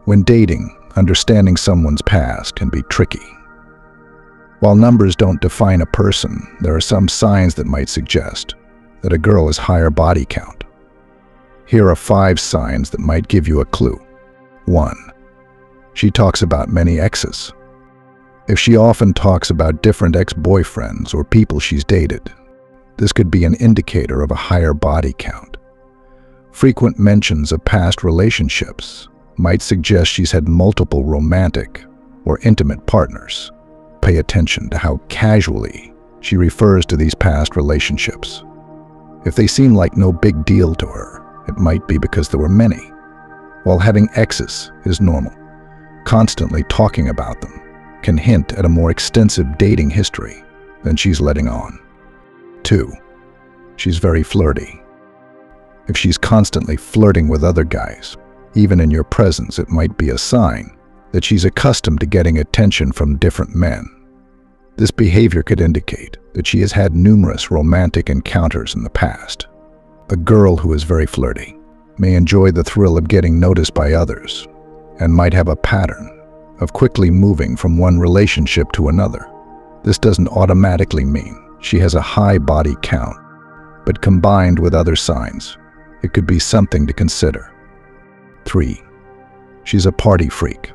When dating, understanding someone's past can be tricky. While numbers don't define a person, there are some signs that might suggest that a girl has higher body count. Here are 5 signs that might give you a clue. 1. She talks about many exes. If she often talks about different ex-boyfriends or people she's dated, this could be an indicator of a higher body count. Frequent mentions of past relationships might suggest she's had multiple romantic or intimate partners. Pay attention to how casually she refers to these past relationships. If they seem like no big deal to her, it might be because there were many. While having exes is normal, constantly talking about them can hint at a more extensive dating history than she's letting on. 2. She's very flirty. If she's constantly flirting with other guys, even in your presence, it might be a sign that she's accustomed to getting attention from different men. This behavior could indicate that she has had numerous romantic encounters in the past. A girl who is very flirty may enjoy the thrill of getting noticed by others and might have a pattern of quickly moving from one relationship to another. This doesn't automatically mean she has a high body count, but combined with other signs, it could be something to consider. 3. She's a party freak.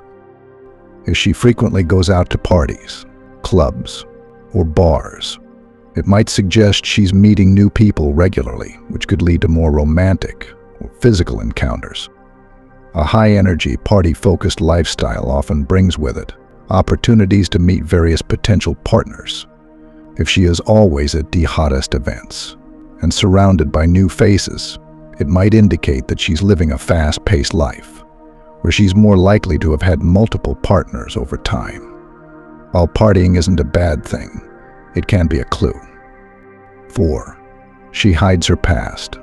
If she frequently goes out to parties, clubs, or bars, it might suggest she's meeting new people regularly, which could lead to more romantic or physical encounters. A high-energy, party-focused lifestyle often brings with it opportunities to meet various potential partners. If she is always at the hottest events and surrounded by new faces, it might indicate that she's living a fast-paced life, where she's more likely to have had multiple partners over time. While partying isn't a bad thing, it can be a clue. 4. She hides her past.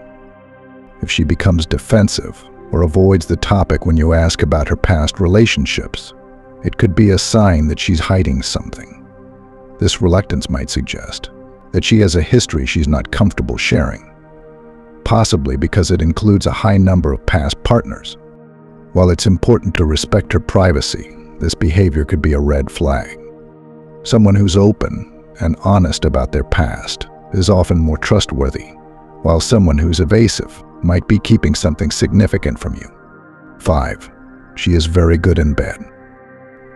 If she becomes defensive or avoids the topic when you ask about her past relationships, it could be a sign that she's hiding something. This reluctance might suggest that she has a history she's not comfortable sharing, possibly because it includes a high number of past partners. While it's important to respect her privacy, this behavior could be a red flag. Someone who's open and honest about their past is often more trustworthy, while someone who's evasive might be keeping something significant from you. 5. She is very good in bed.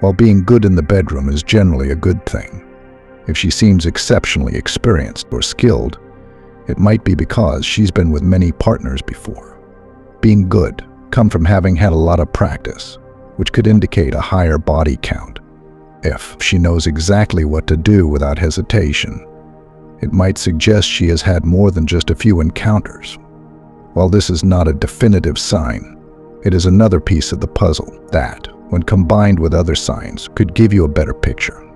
While being good in the bedroom is generally a good thing, if she seems exceptionally experienced or skilled, it might be because she's been with many partners before. Being good comes from having had a lot of practice, which could indicate a higher body count. If she knows exactly what to do without hesitation, it might suggest she has had more than just a few encounters. While this is not a definitive sign, it is another piece of the puzzle that, when combined with other signs, could give you a better picture.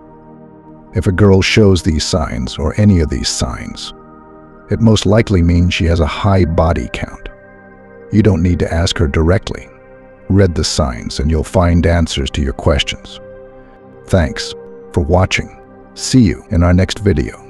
If a girl shows these signs or any of these signs, it most likely means she has a high body count. You don't need to ask her directly. Read the signs and you'll find answers to your questions. Thanks for watching. See you in our next video.